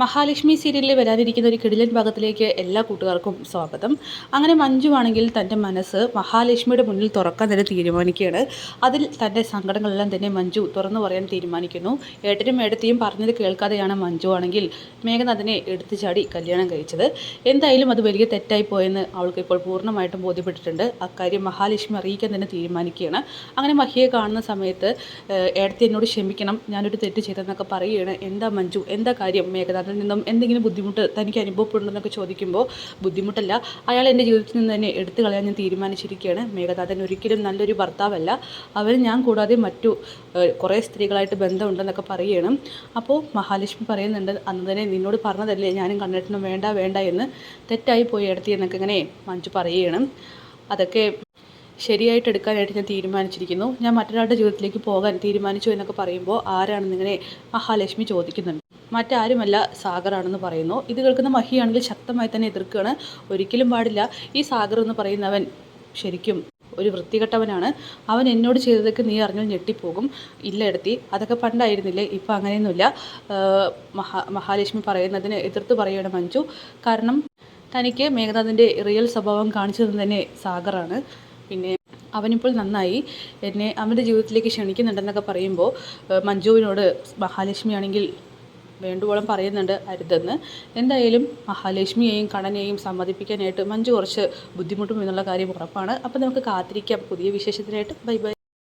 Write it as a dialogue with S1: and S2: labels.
S1: മഹാലക്ഷ്മി സീരിയലിൽ വരാനിരിക്കുന്ന ഒരു കിടിലൻ ഭാഗത്തിലേക്ക് എല്ലാ കൂട്ടുകാർക്കും സ്വാഗതം. അങ്ങനെ മഞ്ജു ആണെങ്കിൽ തൻ്റെ മനസ്സ് മഹാലക്ഷ്മിയുടെ മുന്നിൽ തുറക്കാൻ തന്നെ തീരുമാനിക്കുകയാണ്. അതിൽ തൻ്റെ സങ്കടങ്ങളെല്ലാം തന്നെ മഞ്ജു തുറന്നു പറയാൻ തീരുമാനിക്കുന്നു. ഏട്ടനും ഏടത്തിയും പറഞ്ഞത് കേൾക്കാതെയാണ് മഞ്ജു ആണെങ്കിൽ മേഘനാഥനെ എടുത്തു ചാടി കല്യാണം കഴിച്ചത്. എന്തായാലും അത് വലിയ തെറ്റായി പോയെന്ന് അവൾക്ക് ഇപ്പോൾ പൂർണ്ണമായിട്ടും ബോധ്യപ്പെട്ടിട്ടുണ്ട്. അക്കാര്യം മഹാലക്ഷ്മി അറിയിക്കാൻ തന്നെ തീരുമാനിക്കുകയാണ്. അങ്ങനെ മഹിയെ കാണുന്ന സമയത്ത് ഏടത്തി എന്നോട് ക്ഷമിക്കണം, ഞാനൊരു തെറ്റ് ചെയ്തെന്നൊക്കെ പറയുകയാണ്. എന്താ മഞ്ജു, എന്താ കാര്യം, മേഘനാഥൻ അതിൽ നിന്നും എന്തെങ്കിലും ബുദ്ധിമുട്ട് തനിക്ക് അനുഭവപ്പെടുന്നതെന്നൊക്കെ ചോദിക്കുമ്പോൾ ബുദ്ധിമുട്ടല്ല, അയാൾ എൻ്റെ ജീവിതത്തിൽ നിന്ന് തന്നെ എടുത്തു കളയാൻ ഞാൻ തീരുമാനിച്ചിരിക്കുകയാണ്. മേഘനാഥൻ ഒരിക്കലും നല്ലൊരു ഭർത്താവല്ല, അവന് ഞാൻ കൂടാതെ മറ്റു കുറേ സ്ത്രീകളായിട്ട് ബന്ധമുണ്ടെന്നൊക്കെ പറയുകയാണ്. അപ്പോൾ മഹാലക്ഷ്മി പറയുന്നുണ്ട്, അന്ന് തന്നെ നിന്നോട് പറഞ്ഞതല്ലേ ഞാനും കണ്ടിട്ടൊന്നും വേണ്ട വേണ്ട എന്ന്, തെറ്റായി പോയി എടുത്തി എന്നൊക്കെ ഇങ്ങനെ മഞ്ജു പറയുകയാണ്. അതൊക്കെ ശരിയായിട്ട് എടുക്കാനായിട്ട് ഞാൻ തീരുമാനിച്ചിരിക്കുന്നു, ഞാൻ മറ്റൊരാളുടെ ജീവിതത്തിലേക്ക് പോകാൻ തീരുമാനിച്ചു എന്നൊക്കെ പറയുമ്പോൾ ആരാണെന്നിങ്ങനെ മഹാലക്ഷ്മി ചോദിക്കുന്നുണ്ട്. മറ്റാരുമല്ല, സാഗറാണെന്ന് പറയുന്നു. ഇത് കേൾക്കുന്ന മഹിയാണെങ്കിൽ ശക്തമായി തന്നെ എതിർക്കുകയാണ്. ഒരിക്കലും പാടില്ല, ഈ സാഗർ എന്ന് പറയുന്നവൻ ശരിക്കും ഒരു വൃത്തികെട്ടവനാണ്. അവൻ എന്നോട് ചെയ്തതൊക്കെ നീ അറിഞ്ഞാൽ ഞെട്ടിപ്പോകും. ഇല്ല എടുത്തി, അതൊക്കെ പണ്ടായിരുന്നില്ലേ, ഇപ്പം അങ്ങനെയൊന്നുമില്ല. മഹാലക്ഷ്മി പറയുന്നതിന് എതിർത്ത് പറയുകയാണ് മഞ്ജു. കാരണം തനിക്ക് മേഘനാഥിൻ്റെ റിയൽ സ്വഭാവം കാണിച്ചത് തന്നെ സാഗറാണ്. പിന്നെ അവനിപ്പോൾ നന്നായി എന്നെ അവൻ്റെ ജീവിതത്തിലേക്ക് ക്ഷണിക്കുന്നുണ്ടെന്നൊക്കെ പറയുമ്പോൾ മഞ്ജുവിനോട് മഹാലക്ഷ്മി ആണെങ്കിൽ വേണ്ടുവോളം പറയുന്നുണ്ട് അരുതെന്ന്. എന്തായാലും മഹാലക്ഷ്മിയെയും കണ്ണനെയും സമ്മതിപ്പിക്കാനായിട്ട് മഞ്ജു കുറച്ച് ബുദ്ധിമുട്ടും എന്നുള്ള കാര്യം ഉറപ്പാണ്. അപ്പോൾ നമുക്ക് കാത്തിരിക്കാം പുതിയ വിശേഷത്തിനായിട്ട്. Bye bye.